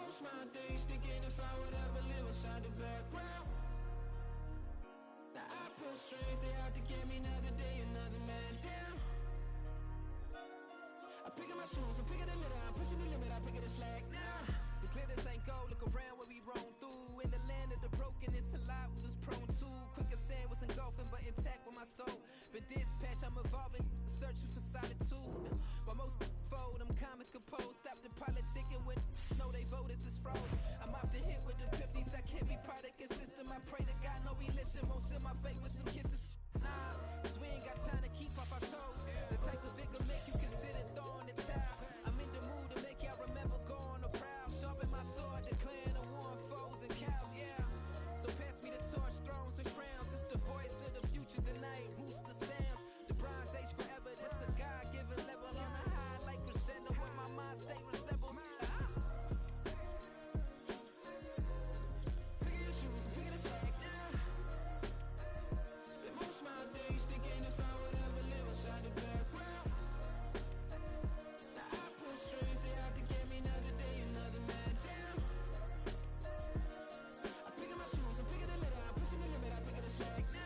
most my days thinking if I would ever live inside the background. Now I pull strings, they out to get me another day, another man down. I pick up my shoes, I'm picking the litter, I'm pushing the limit, I pick up the slack now. The clear this ain't gold, look around where we roam through. In the land of the broken, it's a lot we was prone to. Quicker sand was engulfing, but intact with my soul. Been dispatched, I'm evolving, searching for solitude. While most fold, I'm comic composed. Stop the politicking when know they voters is froze. I'm off the hit with the 50s, I can't be product and system. I pray to God, know we listen, won't send my fate with some kisses. Nah, cause we ain't got time to keep off our toes. The type of vigor make you consider throwing the towel. I'm in the mood to make y'all remember going to proud. Sharpen my sword, declaring the war on foes and cows, yeah. So pass me the torch, thrones and crowns. It's the voice of the future tonight, rooster sounds. The Bronze Age forever, this a God-given level. On a high like crescendo, when my mind stay resembled. Picking your shoes, I'm picking the slack now. Spend most my days thinking if I would ever live inside the background. Now I pull strings, they out to get me another day, another man down. I pick up my shoes, I'm picking the litter, I'm pushing the limit, I pick up the slack now.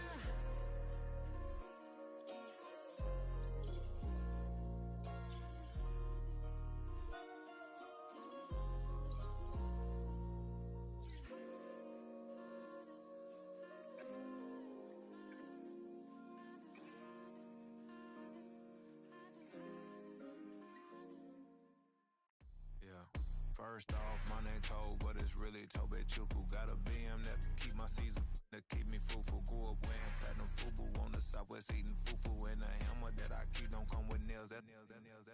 Yeah. First off, my name Tobe, but it's really Tobe Chuku. Got a BM that keep my season, that keep me fruitful. Grew up wearing platinum FUBU on the Southwest eating fufu. And the hammer that I keep don't come with nails.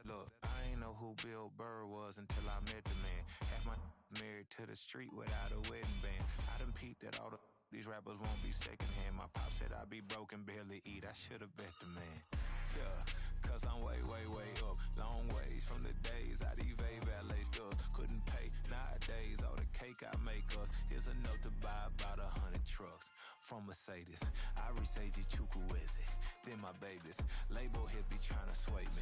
Look, I ain't know who Bill Burr was until I met the man. Half my married to the street without a wedding band. I done peeped that all these rappers won't be secondhand. My pop said I'd be broke and barely eat. I should've bet the man. Yeah, cause I'm way, way, way up. Long ways from the days I evade valet stores. Couldn't pay nowadays. All the cake I make us is enough to buy about 100 trucks from Mercedes. I resage Chukwueze, then my babies. Label hit be trying to sway me.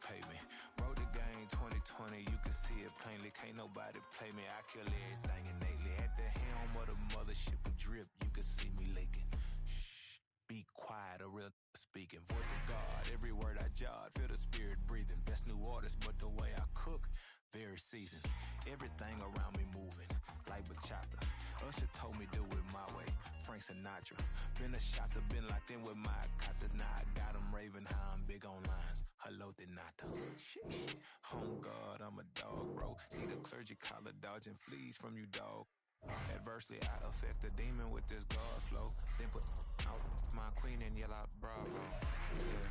Pay me. Wrote the game 2020, you can see it plainly. Can't nobody play me. I kill everything innately. At the helm of the mothership of drip, you can see me leaking. Shh, be quiet, a real speaking. Voice of God, every word I jot, feel the spirit breathing. Best new artist, but the way I cook, very seasoned. Everything around me moving, like bachata. Usher told me do it my way, Frank Sinatra. Been a shotter, been locked in with my cotters. Now I got them raving how I'm big on lines. Hello, Denata. Home God, I'm a dog, bro. Need a clergy collar, dodging fleas from you, dog. Adversely, I affect the demon with this God flow. Then put out my queen and yell out bravo. Yeah,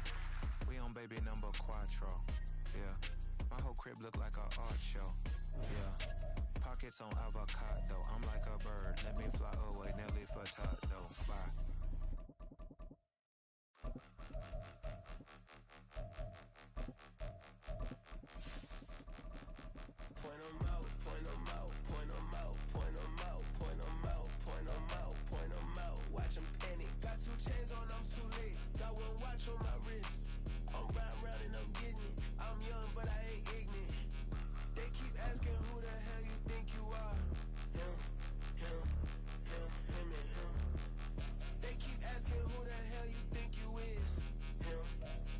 we on baby number quattro. Yeah, my whole crib look like a art show. Yeah, pockets on avocado. I'm like a bird. Let me fly away, Nelly Furtado. Bye. Point 'em out, point 'em out, point 'em out, point 'em out, point 'em out, point 'em out, point 'em out. Watch 'em panic. Got 2 chains on, I'm too late. Got 1 watch on my wrist. I'm riding round and I'm getting it. I'm young, but I ain't ignorant. They keep asking who the hell you think you are. Him, him, him, him, and him. They keep asking who the hell you think you is. Him,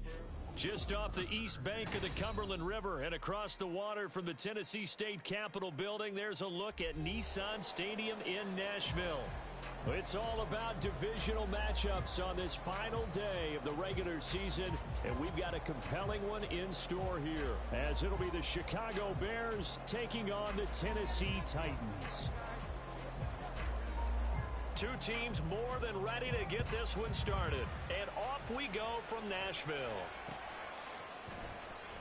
him. Just off the east bank of the Cumberland River and across the water from the Tennessee State Capitol building, there's a look at Nissan Stadium in Nashville. It's all about divisional matchups on this final day of the regular season, and we've got a compelling one in store here, as it'll be the Chicago Bears taking on the Tennessee Titans. Two teams more than ready to get this one started, and off we go from Nashville.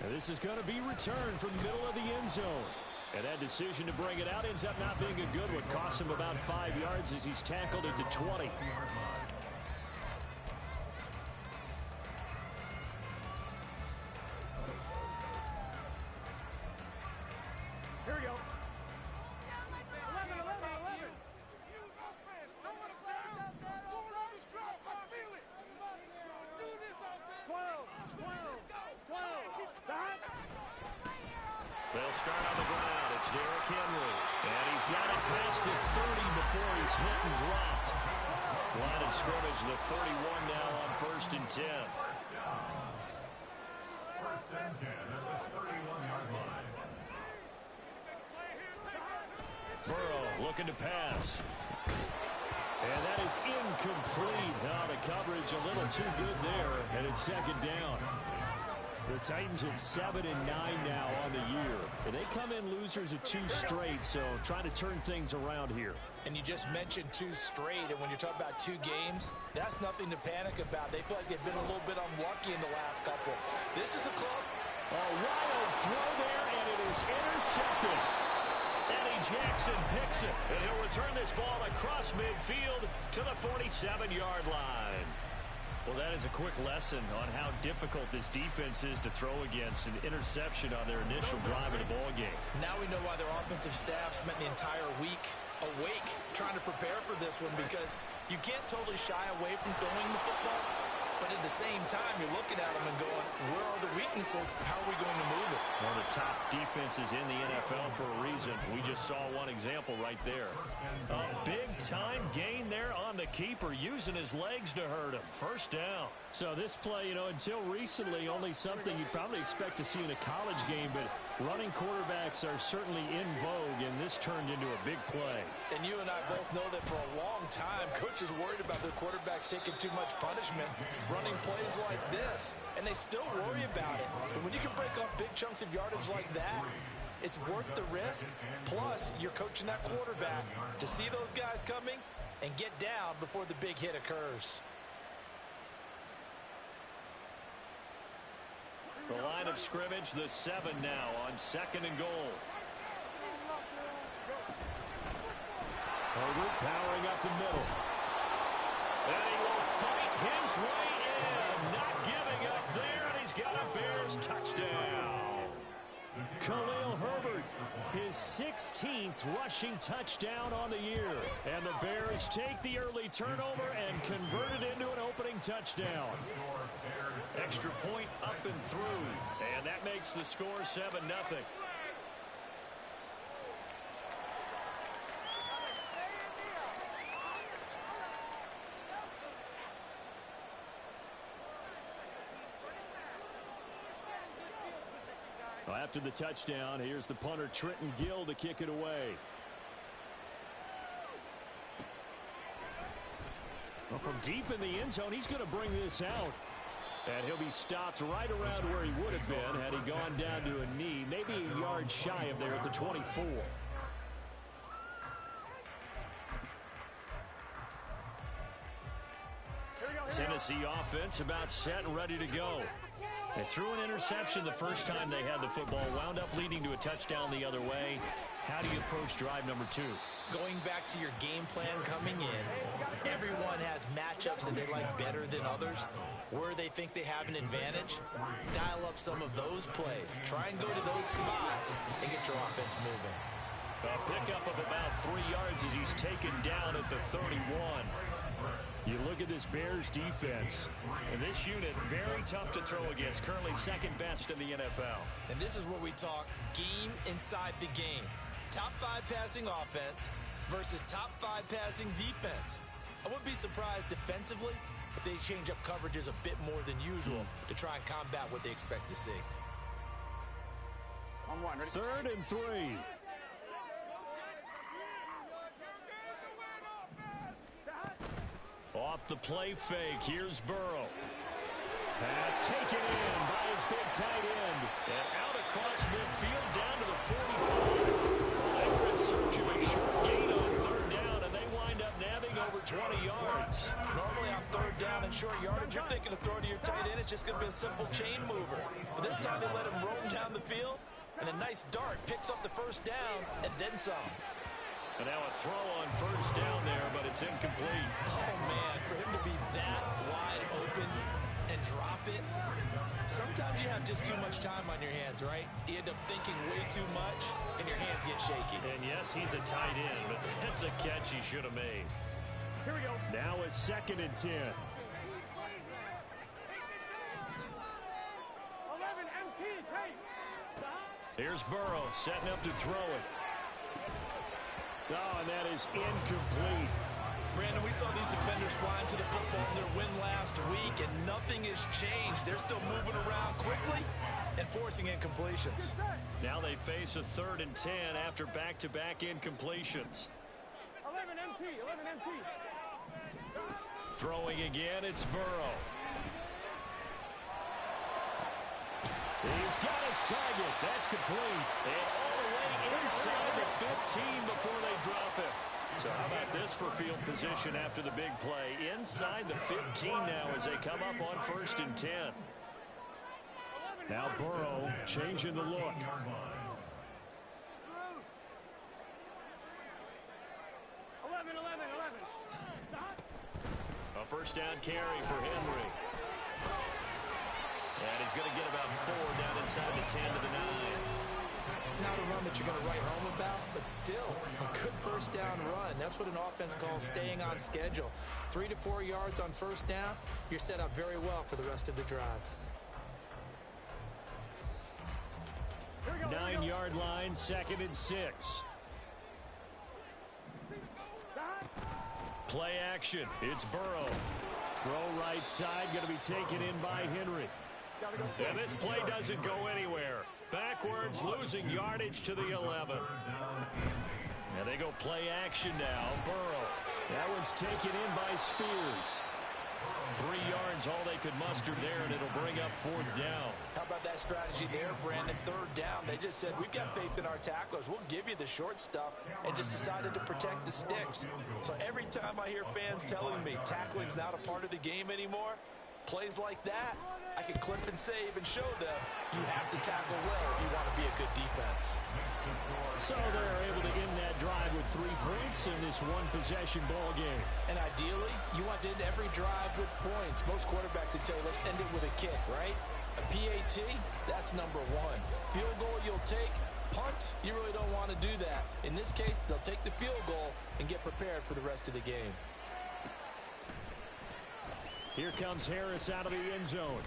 And this is going to be returned from the middle of the end zone. And that decision to bring it out ends up not being a good one. Cost him about 5 yards as he's tackled at the 20. Here we go. 11. It's huge offense. Don't let us down. Score on this drop. I feel it. Do this offense. 12. They'll start on the ground. It's Derrick Henry. got it past the 30 before he's hit and dropped. Line of scrimmage, the 31 now on 1st and 10. First and 10 at the 31-yard line. Burrow looking to pass. And that is incomplete. Now the coverage a little too good there, and it's 2nd down. The Titans at 7-9 now on the year. And they come in losers of 2 straight, so trying to turn things around here. And you just mentioned 2 straight, and when you're talking about 2 games, that's nothing to panic about. They feel like they've been a little bit unlucky in the last couple. This is a close. A wild throw there, and it is intercepted. Eddie Jackson picks it, and he'll return this ball across midfield to the 47-yard line. Well, that is a quick lesson on how difficult this defense is to throw against. An interception on their initial drive of the ball game. Now we know why their offensive staff spent the entire week awake trying to prepare for this one, because you can't totally shy away from throwing the football, but at the same time, you're looking at them and going, where are the weaknesses? How are we going to move it? One of the top defenses in the NFL for a reason. We just saw one example right there. A big-time gain there on the keeper, using his legs to hurt him. 1st down. So this play, until recently, only something you'd probably expect to see in a college game, but running quarterbacks are certainly in vogue, and this turned into a big play. And you and I both know that for a long time, coaches worried about their quarterbacks taking too much punishment running plays like this, and they still worry about it. But when you can break up big chunks of yardage like that, it's worth the risk. Plus, you're coaching that quarterback to see those guys coming and get down before the big hit occurs. The line of scrimmage, the 7 now on 2nd and goal. Herbert powering up the middle. And he will fight his way in. Not giving up there, and he's got a Bears touchdown. Khalil Herbert, his 16th rushing touchdown on the year. And the Bears take the early turnover and convert it into an opening touchdown. Extra point up and through, and that makes the score 7-0. Well, after the touchdown, here's the punter Trenton Gill to kick it away. Well, from deep in the end zone, he's going to bring this out. And he'll be stopped right around where he would have been had he gone down to a knee, maybe a yard shy of there at the 24. Tennessee offense about set and ready to go. They threw an interception the first time they had the football, wound up leading to a touchdown the other way. How do you approach drive number 2? Going back to your game plan coming in, everyone has matchups that they like better than others. Where they think they have an advantage, dial up some of those plays. Try and go to those spots and get your offense moving. A pickup of about 3 yards as he's taken down at the 31. You look at this Bears defense, and this unit, very tough to throw against, currently 2nd best in the NFL. And this is where we talk game inside the game. Top 5 passing offense versus top 5 passing defense. I wouldn't be surprised defensively if they change up coverages a bit more than usual to try and combat what they expect to see. 3rd and 3. Off the play fake, here's Burrow. Pass taken in by his big tight end. And out across midfield down to the 45. They were in search of a short gain on 3rd down, and they wind up nabbing over 20 yards. Normally on 3rd down and short yardage, you're thinking of throwing to your tight end. It's just going to be a simple chain mover. But this time they let him roam down the field, and a nice dart picks up the 1st down and then some. And now a throw on 1st down there, but it's incomplete. Oh, man, for him to be that wide open and drop it, sometimes you have just too much time on your hands, right? You end up thinking way too much, and your hands get shaky. And yes, he's a tight end, but that's a catch he should have made. Here we go. Now a 2nd and 10. 11 MT, hey. Here's Burrow setting up to throw it. Oh, and that is incomplete. Brandon, we saw these defenders flying to the football in their win last week, and nothing has changed. They're still moving around quickly and forcing incompletions. Now they face a 3rd and 10 after back-to-back incompletions. 11 MT, 11 MT. Throwing again, it's Burrow. He's got his target. That's complete. And all the way inside the 15 before they drop it. So how about this for field position after the big play? Inside the 15 now as they come up on 1st and 10. Now Burrow changing the look. 11. A first down carry for Henry. And he's going to get about 4 down inside the 10 to the 9. Not a run that you're going to write home about, but still a good first down run. That's what an offense calls staying on schedule. 3 to 4 yards on first down, you're set up very well for the rest of the drive. 9-yard line, 2nd and 6. Play action. It's Burrow. Throw right side, going to be taken in by Henry. And this play doesn't go anywhere. Backwards, losing yardage to the 11. Now they go play action now. Burrow. That one's taken in by Spears. 3 yards, all they could muster there, and it'll bring up 4th down. How about that strategy there, Brandon? 3rd down, they just said, we've got faith in our tacklers. We'll give you the short stuff, and just decided to protect the sticks. So every time I hear fans telling me tackling's not a part of the game anymore, plays like that, I can clip and save and show them you have to tackle well if you want to be a good defense. So they're able to end that drive with 3 points in this one-possession ball game. And ideally, you want to end every drive with points. Most quarterbacks would tell you, let's end it with a kick, right? A PAT, that's number 1. Field goal you'll take. Punts, you really don't want to do that. In this case, they'll take the field goal and get prepared for the rest of the game. Here comes Harris out of the end zone.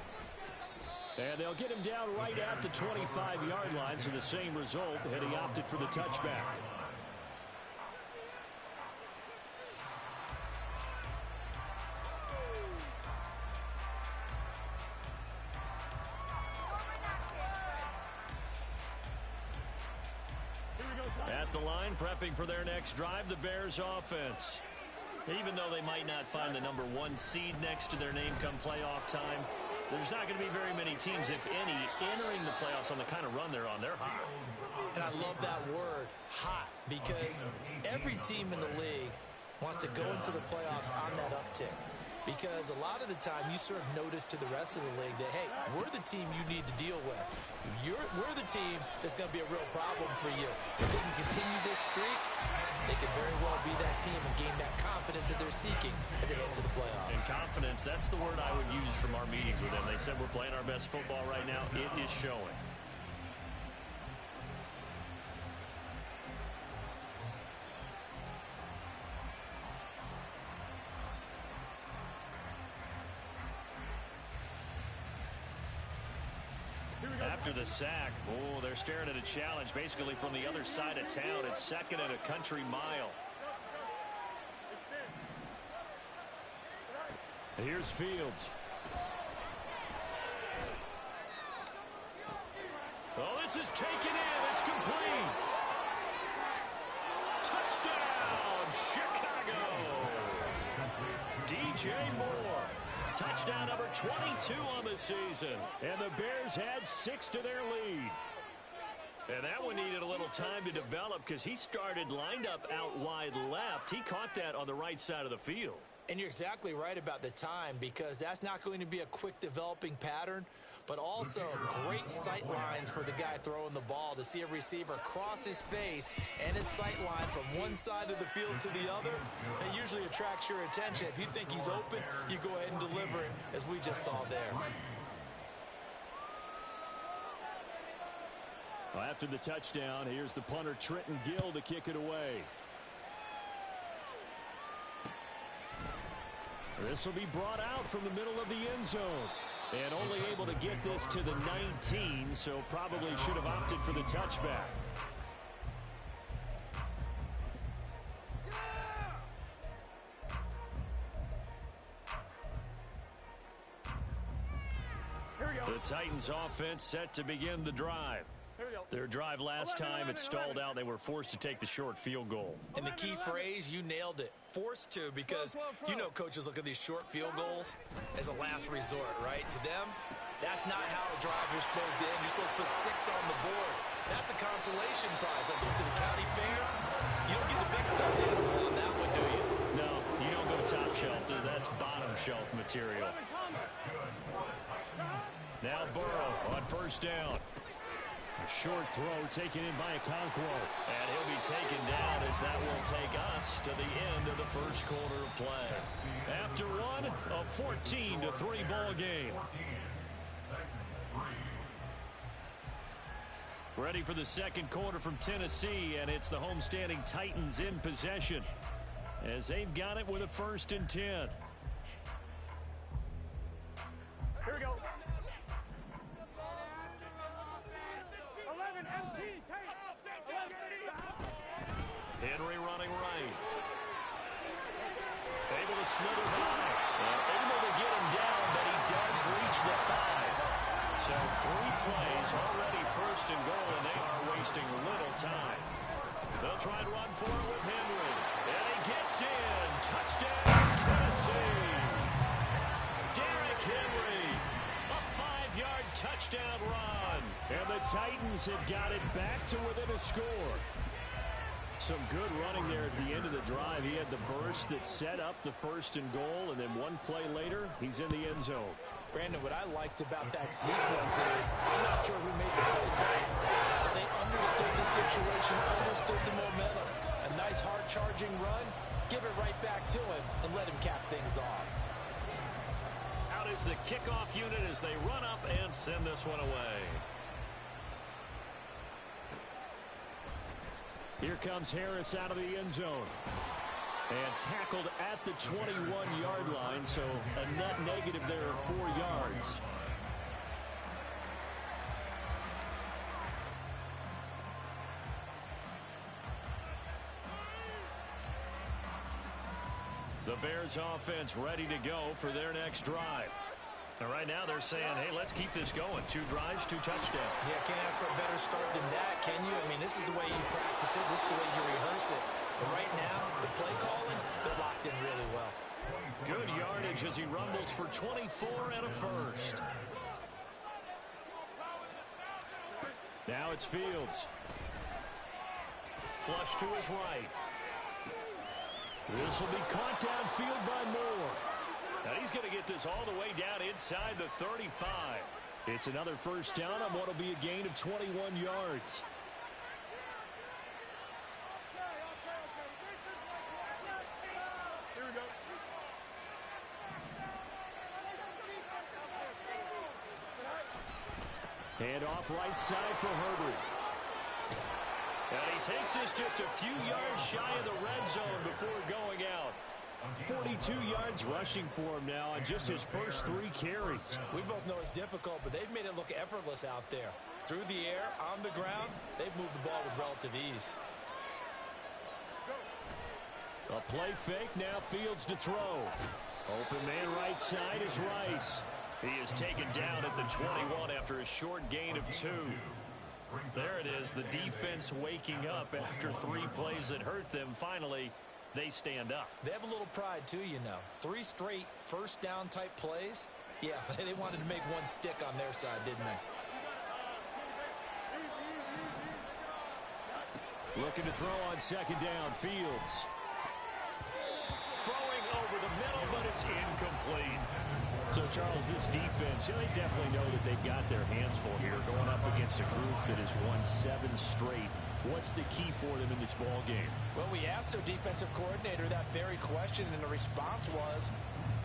And they'll get him down right at the 25-yard line, so the same result, and he opted for the touchback. At the line, prepping for their next drive, the Bears offense. Even though they might not find the number 1 seed next to their name come playoff time, there's not going to be very many teams, if any, entering the playoffs on the kind of run they're on. They're hot. And I love that word, hot, because every team in the league wants to go into the playoffs on that uptick. Because a lot of the time you serve notice to the rest of the league that, hey, we're the team you need to deal with. We're the team that's going to be a real problem for you. If they can continue this streak, they could very well be that team and gain that confidence that they're seeking as they head to the playoffs. And confidence, that's the word I would use from our meetings with them. They said we're playing our best football right now. It is showing. After the sack, they're staring at a challenge basically from the other side of town. It's 2nd and a country mile. Here's Fields. Oh, this is taken in. It's complete. Touchdown, Chicago. DJ Moore. Touchdown number 22 on the season. And the Bears had 6 to their lead. And that one needed a little time to develop because he started lined up out wide left. He caught that on the right side of the field. And you're exactly right about the time, because that's not going to be a quick developing pattern, but also great sight lines for the guy throwing the ball to see a receiver cross his face and his sight line from one side of the field to the other. That usually attracts your attention. If you think he's open, you go ahead and deliver it, as we just saw there. Well, after the touchdown, here's the punter Trenton Gill to kick it away. This will be brought out from the middle of the end zone. And only able to get this to the 19, so probably should have opted for the touchback. The Titans offense set to begin the drive. Their drive last time, it stalled out. They were forced to take the short field goal. And the key phrase, you nailed it, forced to, because you know coaches look at these short field goals as a last resort, right? To them, that's not how drives are supposed to end. You're supposed to put 6 on the board. That's a consolation prize. I think to the county fair, you don't get the big stuffed animal on that one, do you? No, you don't go top shelf. That's bottom shelf material. Now Burrow on first down. A short throw taken in by Okonkwo. And he'll be taken down as that will take us to the end of the first quarter of play. After one, a 14-3 ball game. Ready for the second quarter from Tennessee, and it's the homestanding Titans in possession as they've got it with a 1st and 10. Here we go. 11 MT, Henry running right. Able to slither by. Able to get him down, but he does reach the 5. So 3 plays already 1st and goal, and they are wasting little time. They'll try and run for it with Henry. And he gets in. Touchdown, Tennessee. Derrick Henry. A 5-yard touchdown run. And the Titans have got it back to within a score. Some good running there at the end of the drive. He had the burst that set up the 1st and goal, and then 1 play later, he's in the end zone. Brandon, what I liked about that sequence is, I'm not sure who made the play call. They understood the situation, understood the momentum. A nice hard-charging run, give it right back to him, and let him cap things off. Out is the kickoff unit as they run up and send this one away. Here comes Harris out of the end zone. And tackled at the 21-yard line, so a net negative there of 4 yards. The Bears offense ready to go for their next drive. And right now they're saying, hey, let's keep this going. 2 drives, 2 touchdowns. Yeah, can't ask for a better start than that, can you? I mean, this is the way you practice it. This is the way you rehearse it. But right now, the play calling, they're locked in really well. Good yardage as he rumbles for 24 and a 1st. Now it's Fields. Flush to his right. This will be caught downfield by Moore. Now he's going to get this all the way down inside the 35. It's another 1st down on what will be a gain of 21 yards. Here we go. Hand off right side for Herbert. And he takes this just a few yards shy of the red zone before going out. 42 yards rushing for him now on just his first 3 carries. We both know it's difficult, but they've made it look effortless out there. Through the air, on the ground, they've moved the ball with relative ease. A play fake, now Fields to throw. Open man right side is Rice. He is taken down at the 21 after a short gain of 2. There it is, the defense waking up after 3 plays that hurt them. Finally, they stand up. They have a little pride, too, you know. 3 straight 1st down type plays. Yeah, they wanted to make one stick on their side, didn't they? Looking to throw on 2nd down, Fields. Throwing over the middle, but it's incomplete. So, Charles, this defense, they definitely know that they've got their hands full here, going up against a group that has won 7 straight. What's the key for them in this ball game? Well, we asked their defensive coordinator that very question, and the response was,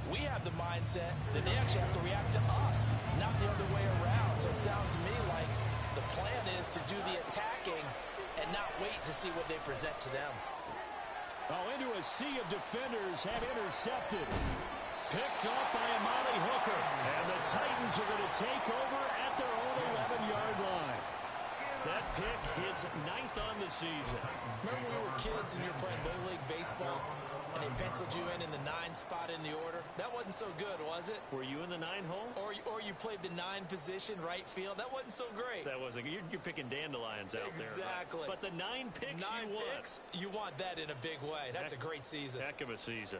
we have the mindset that they actually have to react to us, not the other way around. So it sounds to me like the plan is to do the attacking and not wait to see what they present to them. Oh, into a sea of defenders, had intercepted. Picked off by Amani Hooker. And the Titans are going to take over at their own 11-yard line. That pick is 9th on the season. Remember when we were kids and you were playing Little League Baseball? and they penciled you in the 9 spot in the order. That wasn't so good, was it? Were you in the 9 hole? Or you played the 9 position, right field. That wasn't so great. That wasn't. You're picking dandelions out there. Exactly. But the 9 picks 9 you want. picks, you want that in a big way. That's a great season. Heck of a season.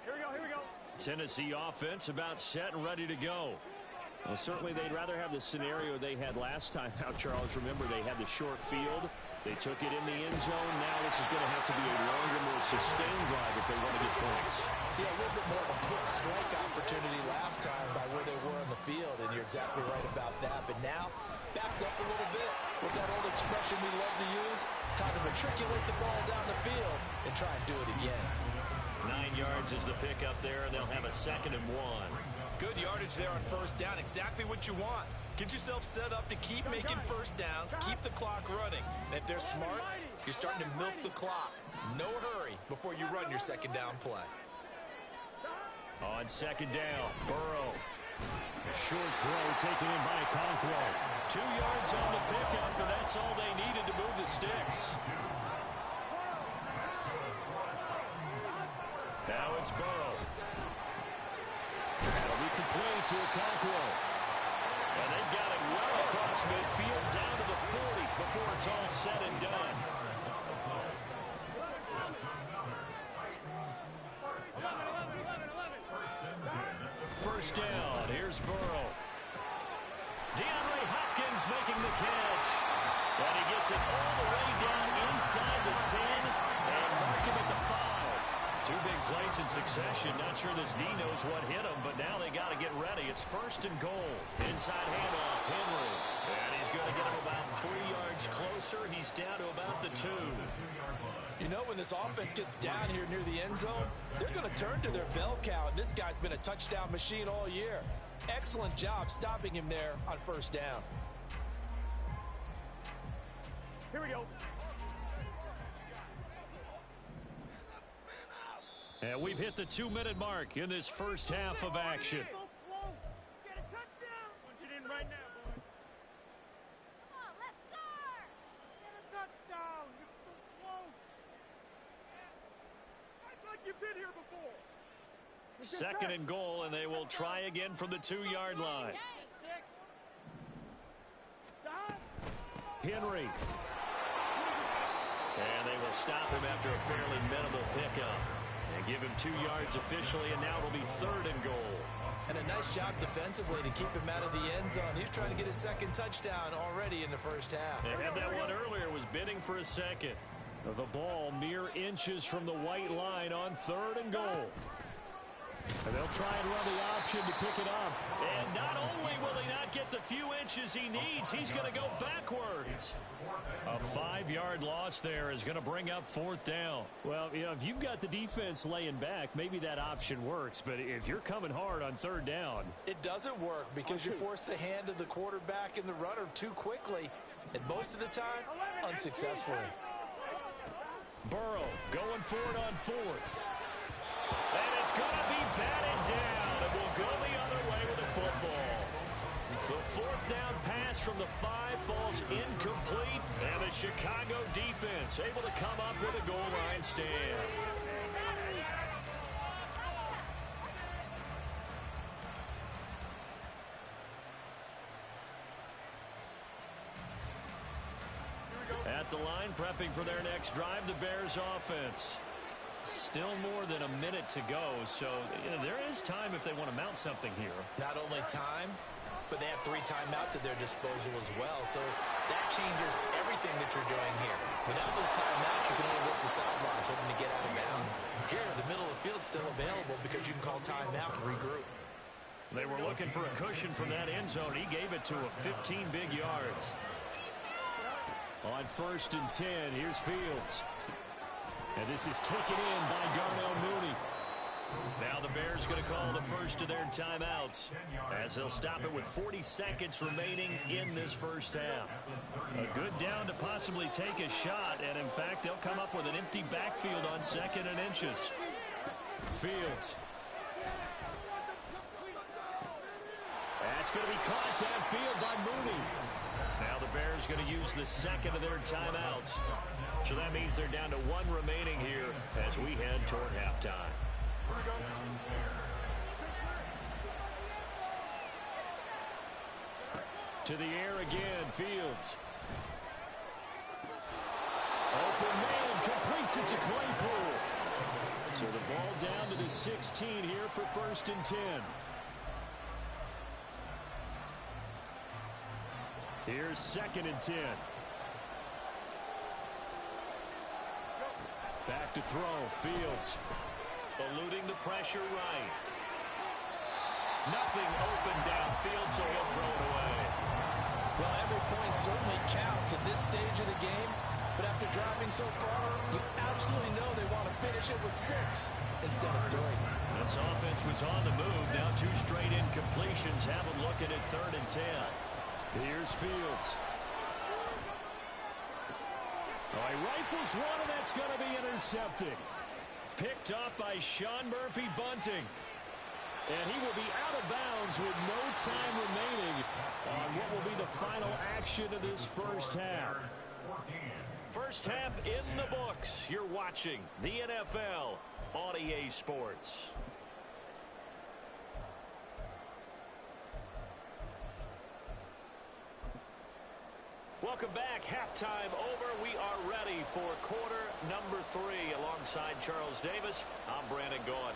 Here we go. Tennessee offense about set and ready to go. Well, certainly they'd rather have the scenario they had last time out, Charles. Remember, they had the short field. They took it in the end zone. Now this is going to have to be a longer, more sustained drive if they want to get points. Yeah, a little bit more of a quick strike opportunity last time by where they were on the field, and you're exactly right about that. But now, backed up a little bit. What's that old expression we love to use? Time to matriculate the ball down the field and try and do it again. 9 yards is the pickup there, and they'll have a 2nd and 1. Good yardage there on first down. Exactly what you want. Get yourself set up to keep making first downs, keep the clock running. And if they're smart, you're starting to milk the clock. No hurry before you run your 2nd down play. On 2nd down, Burrow. A short throw taken in by Conquo. 2 yards on the pickup, and that's all they needed to move the sticks. Now it's Burrow. That'll be complete to Okonkwo. And they've got it well across midfield down to the 40 before it's all said and done. First down, here's Burrow. DeAndre Hopkins making the catch. And he gets it all the way down inside the 10 and mark him at the 5. 2 big plays in succession. Not sure this D knows what hit him, but now they got to get ready. It's 1st and goal. Inside handoff, Henry. And he's going to get him about 3 yards closer. He's down to about the 2. You know, when this offense gets down here near the end zone, they're going to turn to their bell cow. And this guy's been a touchdown machine all year. Excellent job stopping him there on first down. Here we go. And we've hit the 2-minute mark in this first half of action. So close. Get a touchdown. Punch it in right now, boys. Come on, let's start. Get a touchdown. This is so close. Act like you've been here before. 2nd and goal, and they will try again from the 2-yard line. Henry. And they will stop him after a fairly minimal pickup. And give him 2 yards officially, and now it'll be 3rd and goal. And a nice job defensively to keep him out of the end zone. He was trying to get his 2nd touchdown already in the first half. They had that one earlier, was bidding for a 2nd. The ball mere inches from the white line on 3rd and goal. And they'll try and run the option to pick it up. And not only will he not get the few inches he needs, he's going to go backwards. A 5-yard loss there is going to bring up 4th down. Well, you know, if you've got the defense laying back, maybe that option works. But if you're coming hard on 3rd down, it doesn't work because you force the hand of the quarterback and the runner too quickly. And most of the time, unsuccessfully. Burrow going for it on 4th. And it's going to be batted down. It will go the other way with the football. The 4th down pass from the 5 falls incomplete. And the Chicago defense able to come up with a goal line stand. At the line, prepping for their next drive, the Bears offense. Still more than a minute to go, so there is time if they want to mount something here. Not only time, but they have 3 timeouts at their disposal as well, so that changes everything that you're doing here. Without those timeouts, you can only work the sidelines, hoping to get out of bounds. Here, the middle of the field's still available because you can call timeout and regroup. They were looking for a cushion from that end zone. He gave it to him, 15 big yards. On 1st and 10, here's Fields. And this is taken in by Darnell Mooney. Now the Bears going to call the first of their timeouts as they'll stop it with 40 seconds remaining in this first half. A good down to possibly take a shot, and in fact, they'll come up with an empty backfield on 2nd and inches. Fields. It's going to be caught downfield by Mooney. Now the Bears going to use the second of their timeouts. So that means they're down to one remaining here as we head toward halftime. To the air again, Fields. Open man, completes it to Claypool. So the ball down to the 16 here for 1st and 10. Here's 2nd and 10. Back to throw, Fields. Eluding the pressure right. Nothing open downfield, so he'll throw it away. Well, every point certainly counts at this stage of the game, but after driving so far, you absolutely know they want to finish it with 6 instead of 3. This offense was on the move. Now 2 straight incompletions. Have them looking at 3rd and 10. Here's Fields. Oh, he rifles one, and that's going to be intercepted. Picked up by Sean Murphy-Bunting. And he will be out of bounds with no time remaining on what will be the final action of this first half. First half in the books. You're watching the NFL on EA Sports. Welcome back. Halftime over. We are ready for quarter number 3. Alongside Charles Davis, I'm Brandon Gaudin.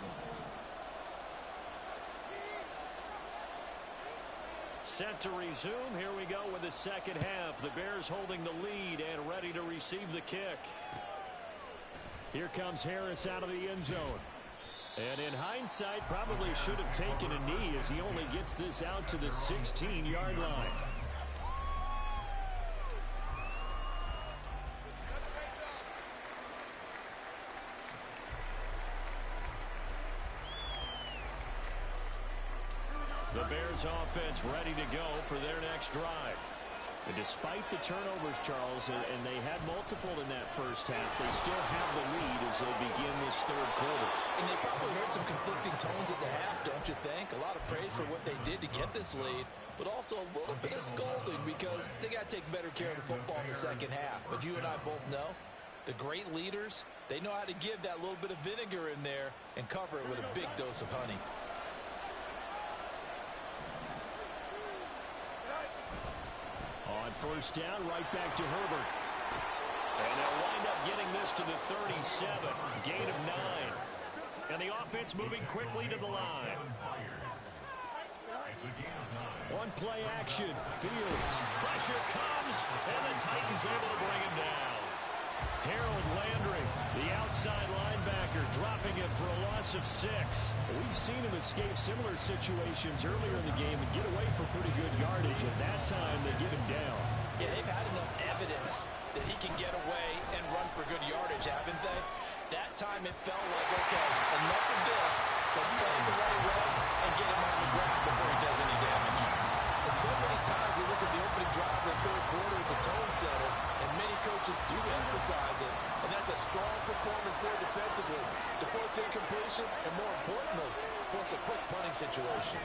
Set to resume. Here we go with the second half. The Bears holding the lead and ready to receive the kick. Here comes Harris out of the end zone. And in hindsight, probably should have taken a knee as he only gets this out to the 16-yard line. The Bears offense ready to go for their next drive. And despite the turnovers, Charles, and they had multiple in that first half, they still have the lead as they begin this third quarter. And they probably heard some conflicting tones at the half, don't you think? A lot of praise for what they did to get this lead, but also a little bit of scolding because they got to take better care of the football in the second half. But you and I both know the great leaders, they know how to give that little bit of vinegar in there and cover it with a big dose of honey. On first down, right back to Herbert. And they'll wind up getting this to the 37. Gain of 9. And the offense moving quickly to the line. One play action. Fields. Pressure comes, and the Titans able to bring him down. Harold Landry, the outside linebacker, dropping him for a loss of 6. We've seen him escape similar situations earlier in the game and get away for pretty good yardage. At that time, they get him down. Yeah, they've had enough evidence that he can get away and run for good yardage, haven't they? That time it felt like, okay, enough of this. Let's play it the right way and get him on the ground before he does any damage. And so many times we look at the opening drive of the third quarter as a tone setter, and many coaches do emphasize it. And that's a strong performance there defensively to force incompletion and, more importantly, force a quick punting situation.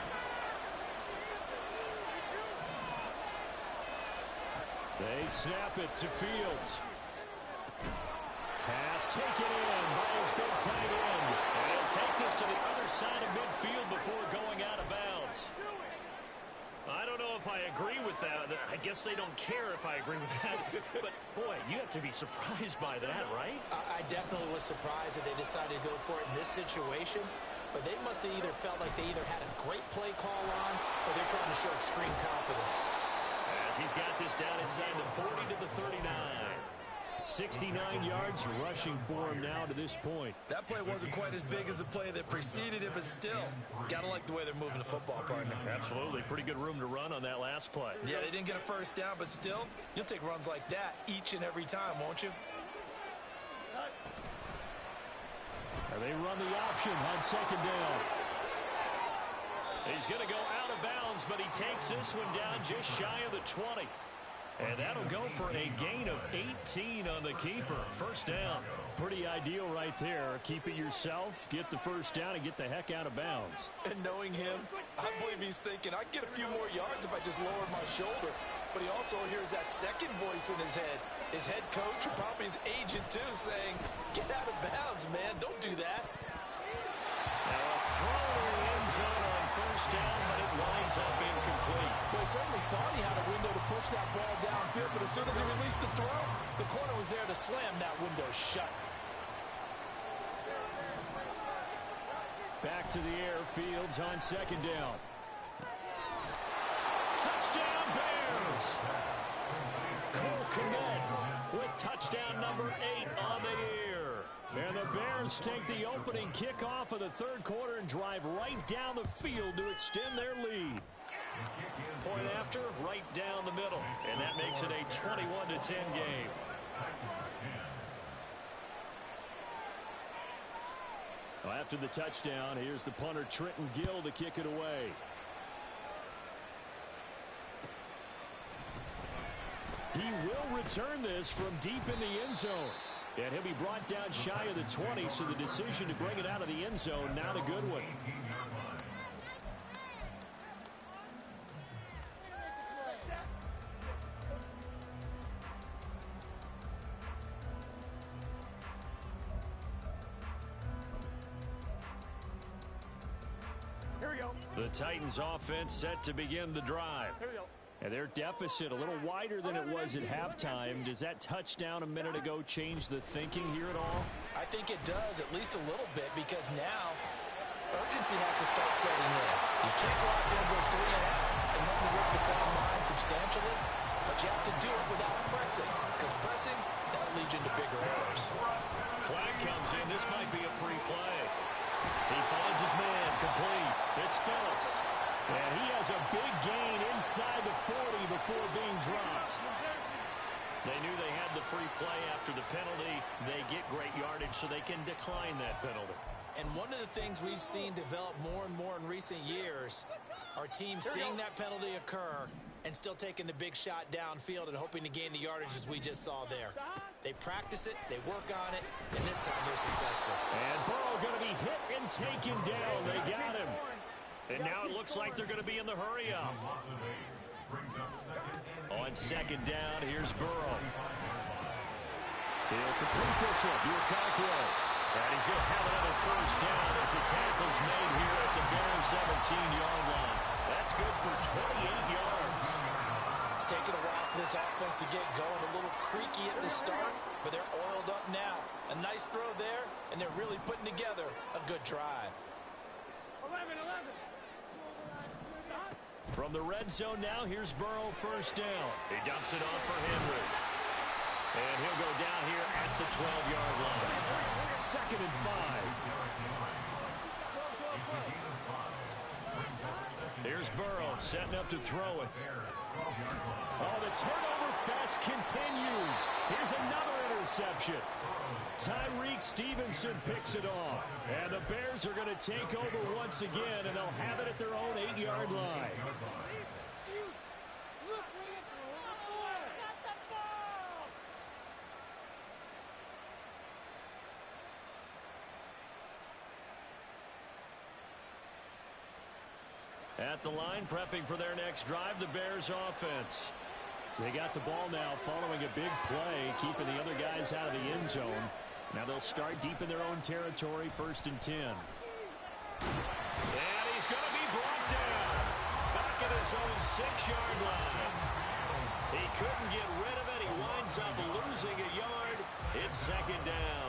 They snap it to Fields. Pass taken in by his big tight end. And he'll take this to the other side of midfield before going out of bounds. I don't know if I agree with that. I guess they don't care if I agree with that. But, boy, you have to be surprised by that, right? I definitely was surprised that they decided to go for it in this situation. But they must have either felt like they either had a great play call on or they're trying to show extreme confidence. As he's got this down inside the 40 to the 39. 69 yards rushing for him now to this point. That play wasn't quite as big as the play that preceded it, but still, got to like the way they're moving the football, partner. Absolutely. Pretty good room to run on that last play. Yeah, they didn't get a first down, but still, you'll take runs like that each and every time, won't you? And they run the option on second down. He's going to go out of bounds, but he takes this one down just shy of the 20. And that'll go for a gain of 18 on the keeper. First down. Pretty ideal right there. Keep it yourself, get the first down, and get the heck out of bounds. And knowing him, I believe he's thinking, I can get a few more yards if I just lower my shoulder. But he also hears that second voice in his head. His head coach and probably his agent, too, saying, get out of bounds, man. Don't do that. Now a throw in the end zone on first down, but it winds up incomplete. Well, he certainly thought he had a window to push that ball downfield, but as soon as he released the throw, the corner was there to slam that window shut. Back to the air, Fields on second down. Touchdown, Bears! Cole Kmet with touchdown number 8 on the year. And the Bears take the opening kickoff of the third quarter and drive right down the field to extend their lead. Point after, right down the middle. And that makes it a 21-10 game. Well, after the touchdown, here's the punter Trenton Gill to kick it away. He will return this from deep in the end zone. And he'll be brought down shy of the 20, so the decision to bring it out of the end zone, not a good one. Here we go. The Titans offense set to begin the drive. Here we go. And their deficit a little wider than it was at halftime. Does that touchdown a minute ago change the thinking here at all? I think it does, at least a little bit, because now urgency has to start setting in. You can't go out there and go 3 and out and run the risk of falling behind substantially, but you have to do it without pressing, because pressing, that'll lead you into bigger errors. Flag comes in. This might be a free play. He finds his man complete. It's Phillips. And he has a big gain inside the 40 before being dropped. They knew they had the free play after the penalty. They get great yardage, so they can decline that penalty. And one of the things we've seen develop more and more in recent years are teams seeing that penalty occur and still taking the big shot downfield and hoping to gain the yardage as we just saw there. They practice it, they work on it, and this time they're successful. And Burrow going to be hit and taken down. They got him. And now it looks like they're going to be in the hurry-up. On second down, here's Burrow. He'll complete this one. Lukaku. And he's going to have another first down as the tackle's made here at the Bears 17-yard line. That's good for 28 yards. It's taken a while for this offense to get going. A little creaky at the start, but they're oiled up now. A nice throw there, and they're really putting together a good drive. 11. From the red zone now, here's Burrow first down. He dumps it off for Henry. And he'll go down here at the 12-yard line. 2nd and 5. Here's Burrow setting up to throw it. Oh, the turnover fest continues. Here's another interception. Tyreek Stevenson picks it off. And the Bears are going to take over once again, and they'll have it at their own 8-yard line. At the line, prepping for their next drive, the Bears offense. They got the ball now following a big play, keeping the other guys out of the end zone. Now they'll start deep in their own territory, 1st and 10. And he's going to be brought down. Back at his own 6-yard line. He couldn't get rid of it. He winds up losing a yard. It's 2nd down.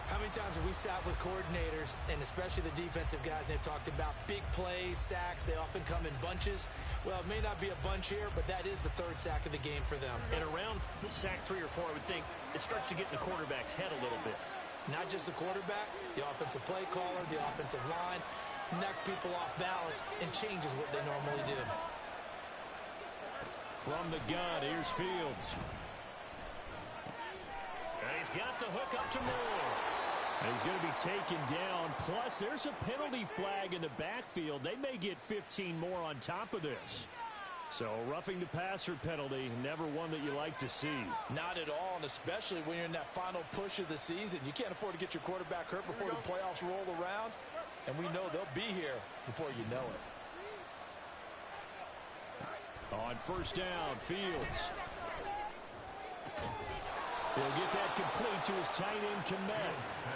How many times have we sat with coordinators, and especially the defensive guys, they've talked about big plays, sacks. They often come in bunches. Well, it may not be a bunch here, but that is the 3rd sack of the game for them. And around sack 3 or 4, I would think it starts to get in the quarterback's head a little bit. Not just the quarterback, the offensive play caller, the offensive line, knocks people off balance and changes what they normally do. From the gun, here's Fields. And he's got the hook up to Moore. He's going to be taken down. Plus, there's a penalty flag in the backfield. They may get 15 more on top of this. So roughing the passer penalty, never one that you like to see. Not at all, and especially when you're in that final push of the season. You can't afford to get your quarterback hurt before the playoffs roll around, and we know they'll be here before you know it. On first down, Fields. He'll get that complete to his tight end, Kmet.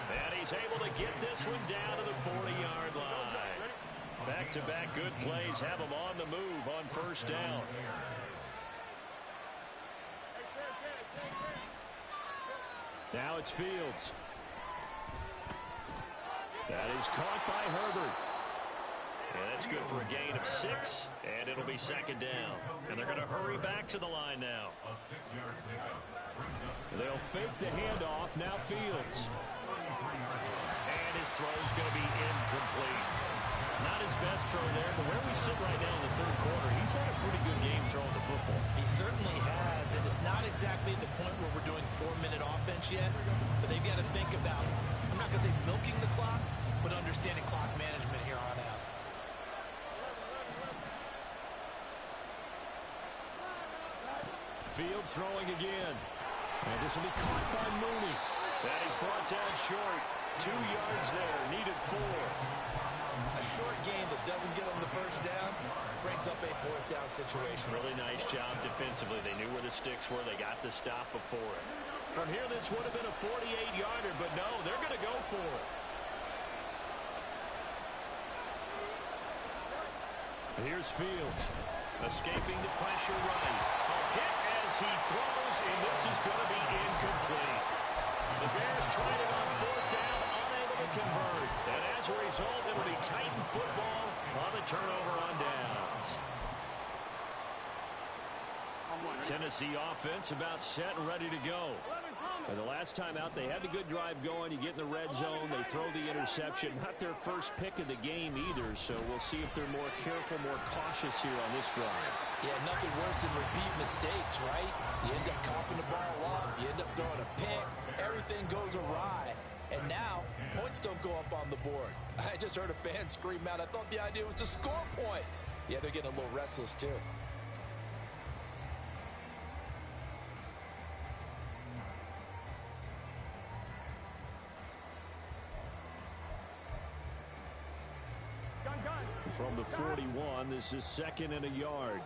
And he's able to get this one down to the 40-yard line. Back-to-back good plays have him on the move on first down. Now it's Fields. That is caught by Herbert. And that's good for a gain of 6, and it'll be second down. And they're going to hurry back to the line now. They'll fake the handoff. Now Fields. And his throw's going to be incomplete. Not his best throw there, but where we sit right now in the third quarter, he's had a pretty good game throwing the football. He certainly has, and it's not exactly at the point where we're doing 4-minute offense yet, but they've got to think about, I'm not going to say milking the clock, but understanding clock management here on out. Fields throwing again. And this will be caught by Mooney. That is brought down short. 2 yards there, needed 4. A short gain that doesn't get them the first down brings up a 4th down situation. Really nice job defensively. They knew where the sticks were. They got the stop before it. From here, this would have been a 48-yarder, but no, they're going to go for it. Here's Fields. Escaping the pressure right. A hit as he throws, and this is going to be incomplete. The Bears tried it on 4th down, unable to convert. And as a result, it'll be Titan football on the turnover on downs. Tennessee offense about set and ready to go. And the last time out, they had the good drive going. You get in the red zone, they throw the interception. Not their first pick of the game either, so we'll see if they're more careful, more cautious here on this drive. Yeah, nothing worse than repeat mistakes, right? You end up coughing the ball up, you end up throwing a pick, everything goes awry. And now, points don't go up on the board. I just heard a fan scream out, I thought the idea was to score points. Yeah, they're getting a little restless too. From the 41, this is 2nd and a yard.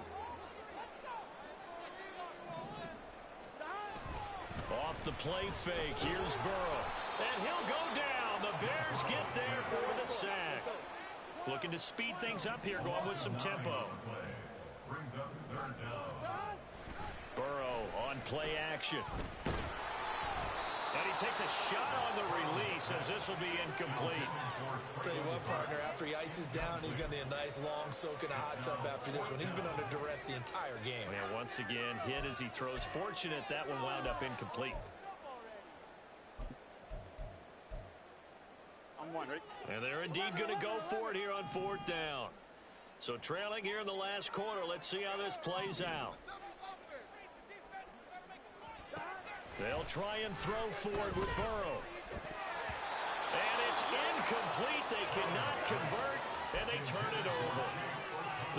Off the play fake, here's Burrow. And he'll go down. The Bears get there for the sack. Looking to speed things up here, going with some tempo. Burrow on play action. And he takes a shot on the release as this will be incomplete. Tell you what, partner, after he ices down, he's going to need a nice long soak in a hot tub after this one. He's been under duress the entire game. And once again, hit as he throws. Fortunate that one wound up incomplete. And they're indeed going to go for it here on 4th down. So trailing here in the last quarter, let's see how this plays out. They'll try and throw forward with Burrow. And it's incomplete. They cannot convert, and they turn it over.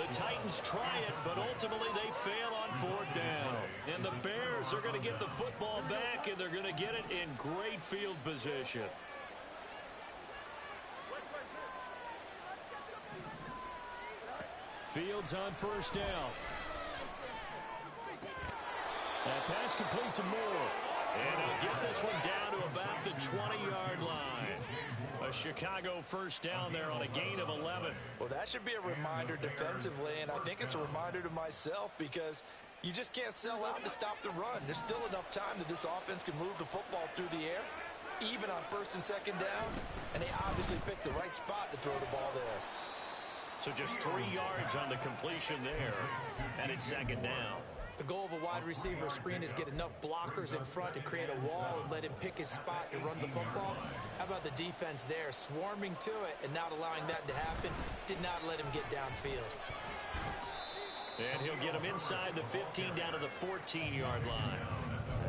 The Titans try it, but ultimately they fail on 4th down. And the Bears are going to get the football back, and they're going to get it in great field position. Fields on first down. That pass complete to Moore. And he'll get this one down to about the 20-yard line. A Chicago first down there on a gain of 11. Well, that should be a reminder defensively, and I think it's a reminder to myself because you just can't sell out to stop the run. There's still enough time that this offense can move the football through the air, even on 1st and 2nd downs, and they obviously picked the right spot to throw the ball there. So just 3 yards on the completion there, and it's 2nd down. The goal of a wide receiver screen is get enough blockers in front to create a wall and let him pick his spot to run the football. How about the defense there, swarming to it and not allowing that to happen? Did not let him get downfield. And he'll get him inside the 15 down to the 14-yard line.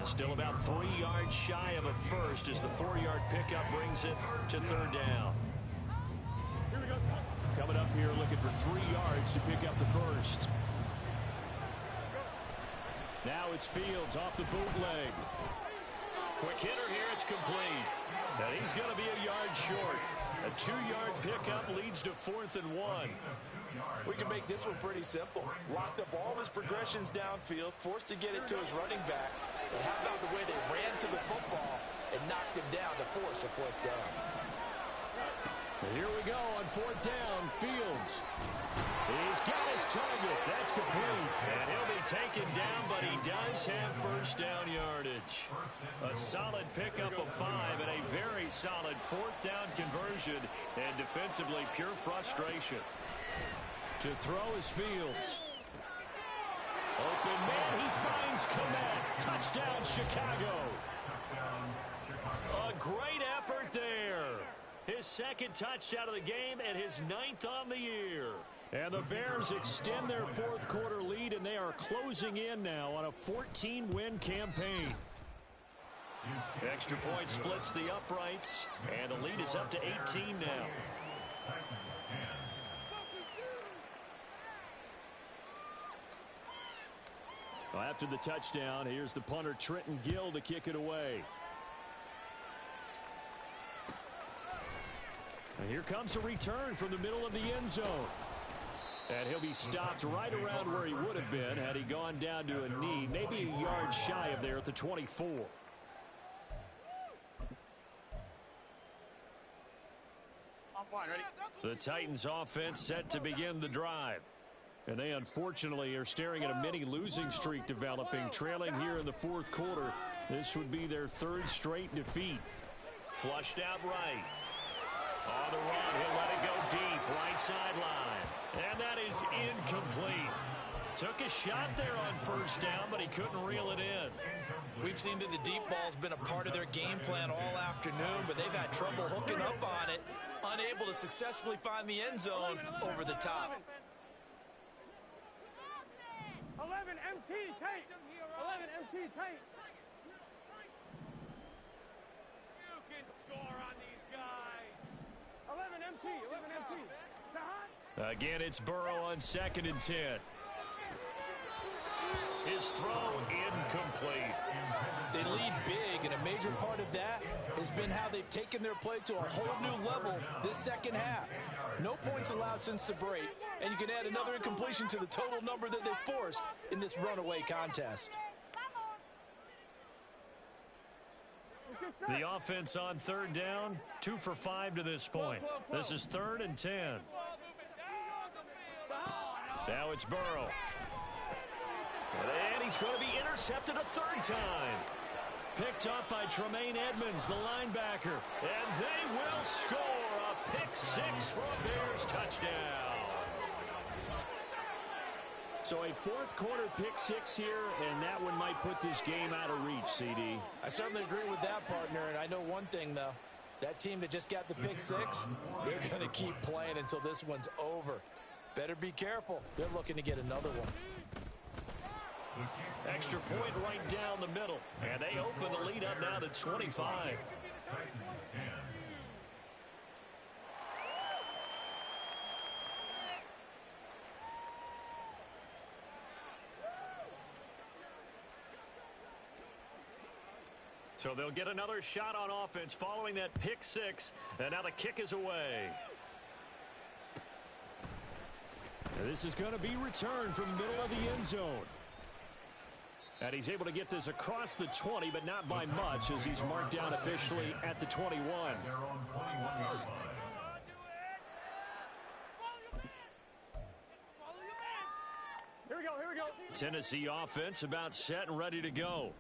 Still about 3 yards shy of a first as the 4-yard pickup brings it to 3rd down. Coming up here looking for 3 yards to pick up the first. Now it's Fields off the bootleg. Quick hitter here. It's complete. And he's going to be a yard short. A 2-yard pickup leads to 4th and 1. We can make this one pretty simple. Locked up all of his progressions downfield, forced to get it to his running back. And how about the way they ran to the football and knocked him down to force a 4th down. And here we go on 4th down. Fields. He's got his target. That's complete. And he'll be taken down, but he does have first down yardage. A solid pickup of 5 and a very solid 4th down conversion. And defensively, pure frustration. To throw is Fields. Open man. He finds Kmet. Touchdown, Chicago. A great effort there. His 2nd touchdown of the game and his 9th on the year. And the Bears extend their 4th quarter lead, and they are closing in now on a 14-win campaign. Extra point splits the uprights, and the lead is up to 18 now. Well, after the touchdown, here's the punter Trenton Gill to kick it away. And here comes a return from the middle of the end zone. And he'll be stopped right around where he would have been had he gone down to a knee, maybe a yard shy of there at the 24. I'm fine, ready? The Titans offense set to begin the drive. And they unfortunately are staring at a mini losing streak developing, trailing here in the 4th quarter. This would be their 3rd straight defeat. Flushed out right. On the run, he'll let it go deep, right sideline. And that is incomplete. Took a shot there on 1st down, but he couldn't reel it in. We've seen that the deep ball's been a part of their game plan all afternoon, but they've had trouble hooking up on it, unable to successfully find the end zone over the top. 11 MT tight. 11 MT tight. You can score on these guys. 11 MT. 11 MT. Again, it's Burrow on 2nd and 10. His throw incomplete. They lead big, and a major part of that has been how they've taken their play to a whole new level this 2nd half. No points allowed since the break, and you can add another incompletion to the total number that they've forced in this runaway contest. The offense on 3rd down, 2 for 5 to this point. This is 3rd and 10. Now it's Burrow. And he's going to be intercepted a 3rd time. Picked up by Tremaine Edmonds, the linebacker. And they will score a pick 6 for a Bears touchdown. So a 4th quarter pick 6 here, and that one might put this game out of reach, CD. I certainly agree with that, partner, and I know one thing, though. That team that just got the pick 6, they're going to keep playing until this one's over. Better be careful. They're looking to get another one. Extra point right down the middle, and they open the lead up now to 25. So they'll get another shot on offense following that pick 6, and now the kick is away. And this is going to be returned from the middle of the end zone. And he's able to get this across the 20, but not by much, as he's marked down officially at the 21. Here we go, here we go. Tennessee offense about set and ready to go.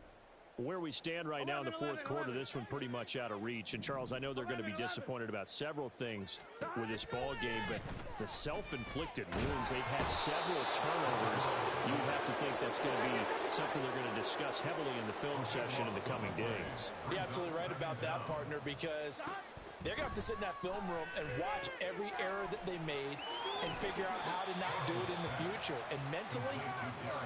Where we stand right now in the 4th quarter, this one pretty much out of reach. And, Charles, I know they're going to be disappointed about several things with this ball game, but the self-inflicted wounds, they've had several turnovers. You have to think that's going to be something they're going to discuss heavily in the film session in the coming days. You're absolutely right about that, partner, because they're going to have to sit in that film room and watch every error that they made and figure out how to not do it in the future. And mentally,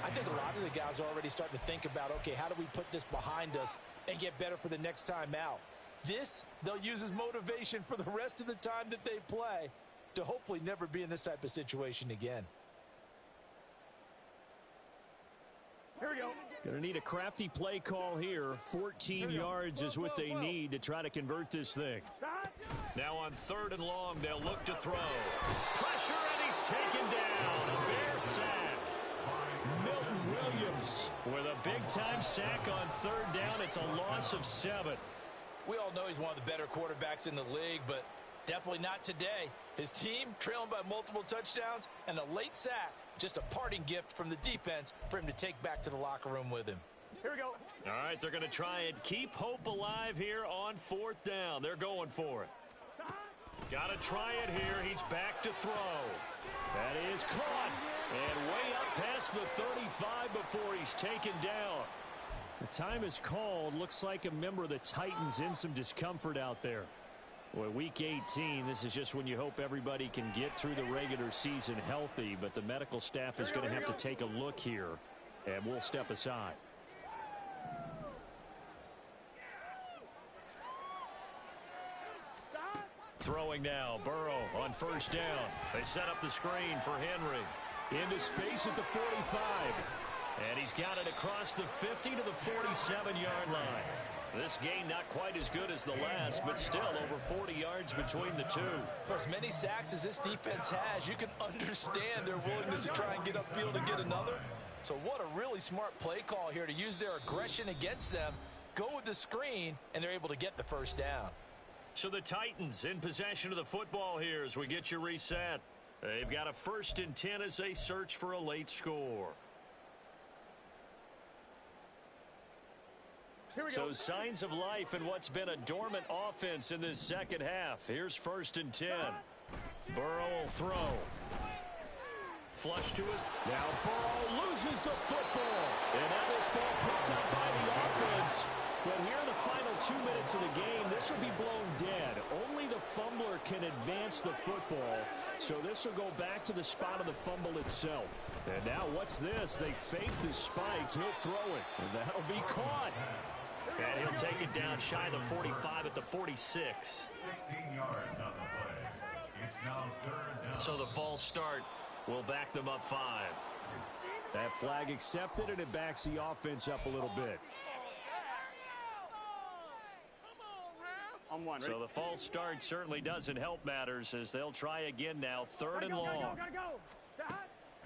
I think a lot of the guys are already starting to think about, okay, how do we put this behind us and get better for the next time out? This, they'll use as motivation for the rest of the time that they play to hopefully never be in this type of situation again. Here we Going to need a crafty play call here. 14 yards is what they need to try to convert this thing. Now on 3rd and long, they'll look to throw. Pressure, and he's taken down. A Bear sack. Milton Williams with a big-time sack on 3rd down. It's a loss of 7. We all know he's one of the better quarterbacks in the league, but definitely not today. His team trailing by multiple touchdowns and a late sack. Just a parting gift from the defense for him to take back to the locker room with him. Here we go. All right, they're going to try and keep hope alive here on 4th down. They're going for it. Got to try it here. He's back to throw. That is caught. And way up past the 35 before he's taken down. The time is called. Looks like a member of the Titans in some discomfort out there. Boy, week 18, this is just when you hope everybody can get through the regular season healthy, but the medical staff is going to have to take a look here, and we'll step aside. Throwing now, Burrow on 1st down. They set up the screen for Henry. Into space at the 45. And he's got it across the 50 to the 47-yard line. This game not quite as good as the last, but still over 40 yards between the two. For as many sacks as this defense has, you can understand their willingness to try and get upfield and get another. So what a really smart play call here to use their aggression against them, go with the screen, and they're able to get the 1st down. So the Titans in possession of the football here as we get you reset. They've got a 1st and 10 as they search for a late score. So signs of life in what's been a dormant offense in this second half. Here's 1st and 10. Burrow will throw. Flush to his. Now Burrow loses the football. And now this ball picked up by the offense. But here in the final 2 minutes of the game, this will be blown dead. Only the fumbler can advance the football. So this will go back to the spot of the fumble itself. And now what's this? They fake the spike. He'll throw it. And that'll be caught. And he'll take it down shy of the 45 at the 46. 16 yards on the play. It's now 3rd down. So the false start will back them up 5. That flag accepted, and it backs the offense up a little bit. On 1. So the false start certainly doesn't help matters as they'll try again now. 3rd and long. Gotta go.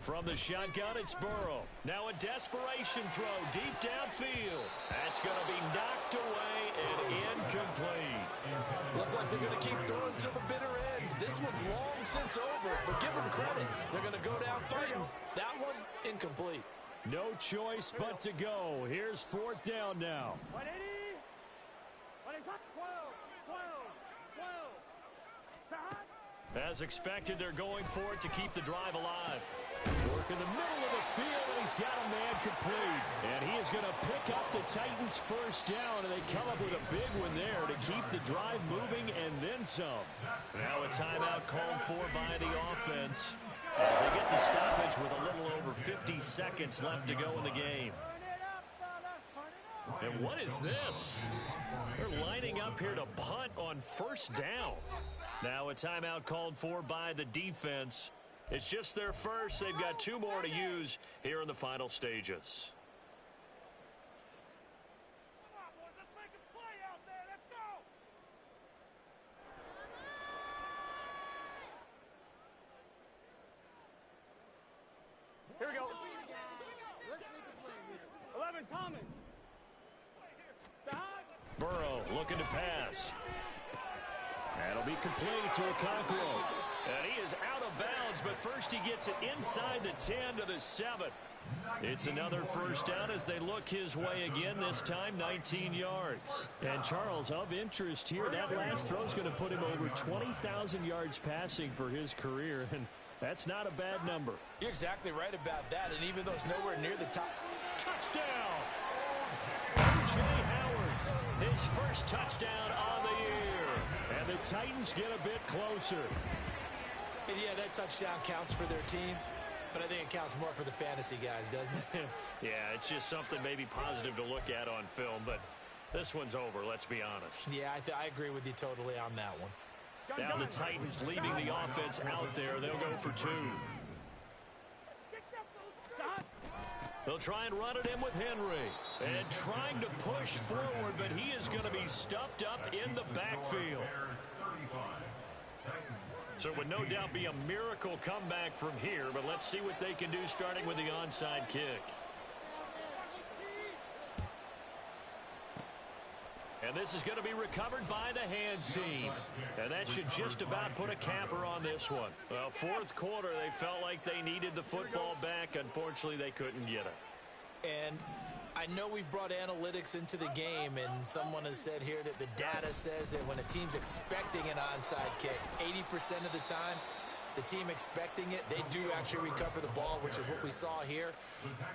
From the shotgun, it's Burrow. Now a desperation throw deep downfield. That's going to be knocked away and incomplete. Looks like they're going to keep throwing to the bitter end. This one's long since over, but give them credit. They're going to go down fighting. That one, incomplete. No choice but to go. Here's 4th down now. 180. 12. As expected, they're going for it to keep the drive alive. Work in the middle of the field, and he's got a man complete. And he is going to pick up the Titans' 1st down, and they come up with a big one there to keep the drive moving and then some. Now a timeout called for by the offense as they get the stoppage with a little over 50 seconds left to go in the game. And what is this? They're lining up here to punt on 1st down. Now a timeout called for by the defense. It's just their first. They've got 2 more to use here in the final stages. Come on, boys. Let's make a play out there. Let's go. Here we go. 11, Thomas. Burrow looking to pass. That'll be complete to Okonkwo. And he is out of bounds, but first he gets it inside the 10 to the 7. It's another 1st down as they look his way again, this time 19 yards. And Charles, of interest here, that last throw is going to put him over 20,000 yards passing for his career, and that's not a bad number. You're exactly right about that, and even though it's nowhere near the top. Touchdown! O.J. Howard, his 1st touchdown on the year. And the Titans get a bit closer. And yeah, that touchdown counts for their team, but I think it counts more for the fantasy guys, doesn't it? Yeah, it's just something maybe positive to look at on film, but this one's over, let's be honest. Yeah, I agree with you totally on that one. Now the Titans leaving the offense out there. They'll go for 2. They'll try and run it in with Henry. And trying to push forward, but he is going to be stuffed up in the backfield. So it would no doubt be a miracle comeback from here, but let's see what they can do starting with the onside kick. And this is going to be recovered by the hands team. And that should just about put a capper on this one. Well, fourth quarter, they felt like they needed the football back. Unfortunately, they couldn't get it. And I know we've brought analytics into the game, and someone has said here that the data says that when a team's expecting an onside kick, 80% of the time, the team expecting it, they do actually recover the ball, which is what we saw here.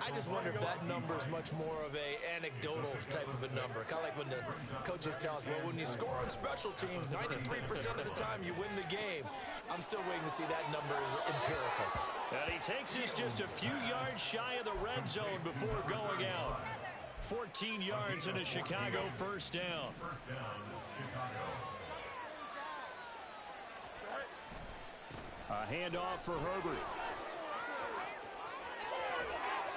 I just wonder if that number is much more of a anecdotal type of a number. Kind of like when the coaches tell us, well, when you score on special teams, 93% of the time you win the game. I'm still waiting to see that number is empirical. And he takes this just a few yards shy of the red zone before going out. 14 yards in a Chicago first down. A handoff for Herbert.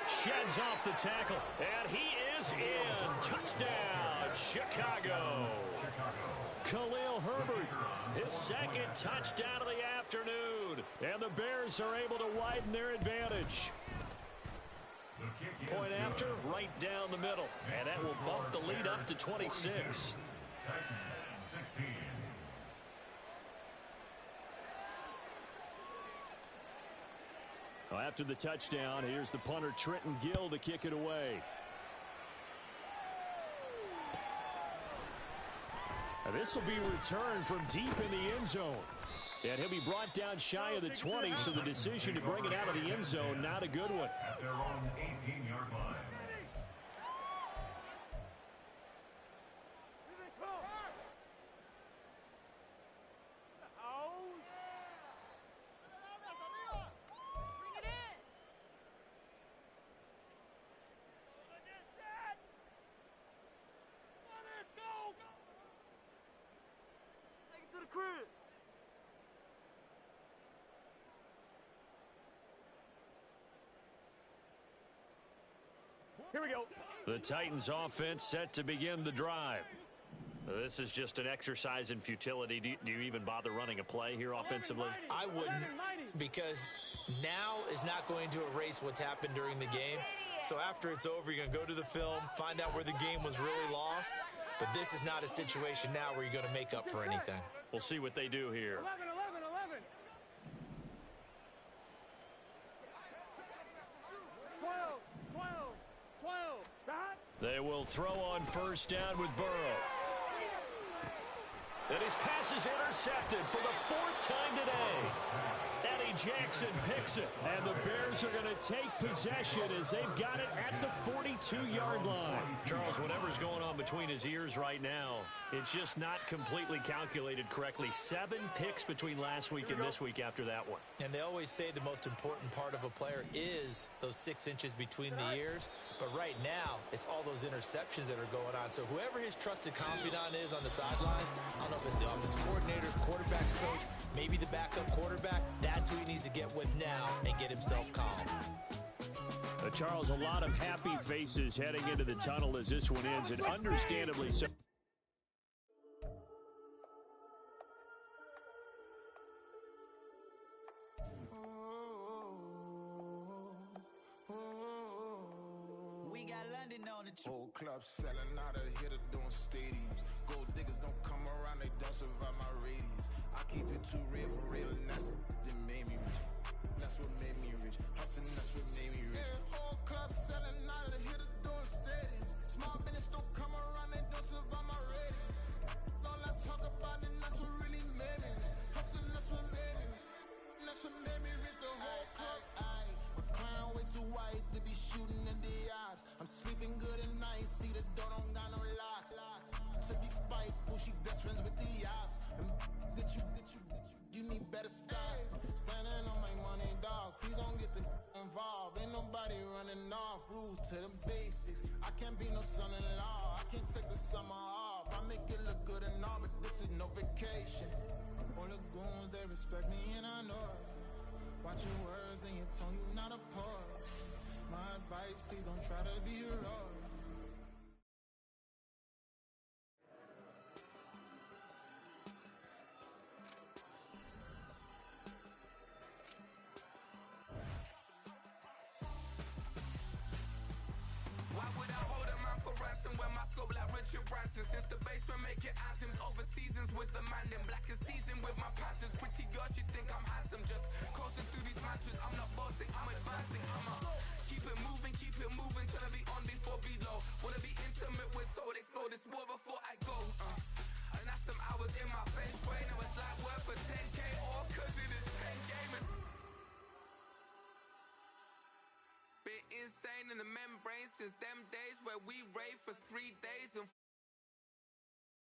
Sheds off the tackle, and he is in. Touchdown, Chicago. Khalil Herbert, his second touchdown of the afternoon. And the Bears are able to widen their advantage. Point after, right down the middle. And that will bump the lead up to 26. Well, after the touchdown, here's the punter Trenton Gill to kick it away. Now this will be returned from deep in the end zone. And he'll be brought down shy of the 20, so the decision to bring it out of the end zone, not a good one. At their own 18-yard line. Here we go. The Titans offense set to begin the drive. This is just an exercise in futility. Do you even bother running a play here offensively? I wouldn't, because now is not going to erase what's happened during the game. So after it's over, you're going to go to the film, find out where the game was really lost. But this is not a situation now where you're going to make up for anything. We'll see what they do here. 11, 11, 11. 12, 12, 12. They will throw on first down with Burrow. And his pass is intercepted for the fourth time today. Eddie Jackson picks it. And the Bears are going to take possession as they've got it at the 42-yard line. Charles, whatever's going on between his ears right now, it's just not completely calculated correctly. 7 picks between last week and this week after that one. And they always say the most important part of a player is those 6 inches between the ears. But right now, it's all those interceptions that are going on. So whoever his trusted confidant is on the sidelines, I don't know if it's the offensive coordinator, quarterback's coach, maybe the backup quarterback, that's who he needs to get with now and get himself calm. Charles, a lot of happy faces heading into the tunnel as this one ends, and understandably so. We got London on the Whole club selling out of hitter doing stadiums. Gold diggers don't come around, they don't survive my radius. I keep it too real for real, and that's that made me rich. That's what made me rich. Hustling, that's what made me rich. Yeah, whole club selling out of the hitters doing stadiums. Small business don't come around, they don't survive my radius. All I talk about, and that's what really made me rich. Hustling, that's what made me rich. That's what made me rich. The whole club. Recline way too wise to be shooting in the eyes. I'm sleeping good at night, see the door don't got no locks. To be spiteful, she best friends with the ops. And you need better styles. Standing on my money, dog. Please don't get the involved. Ain't nobody running off. Rules to the basics. I can't be no son-in-law. I can't take the summer off. I make it look good and all, but this is no vacation. All the goons, they respect me and I know it. Watch your words and your tone, you not a pause. My advice, please don't gotta be raw. Why would I hold a man for ransom when my scope like Richard Branson? Since the basement making anthems over seasons with the man in black is teasing with my patterns. Pretty girl, she think I'm handsome. Just coasting through these matches. I'm not bossing, I'm advancing. I'ma keep it moving, trying to be on before below. Wanna be intimate with soul, explode this war before I go. And that's some hours in my feng shui. Now it's like work for 10K all cause it is 10 gamers. Been insane in the membrane since them days where we raved for 3 days and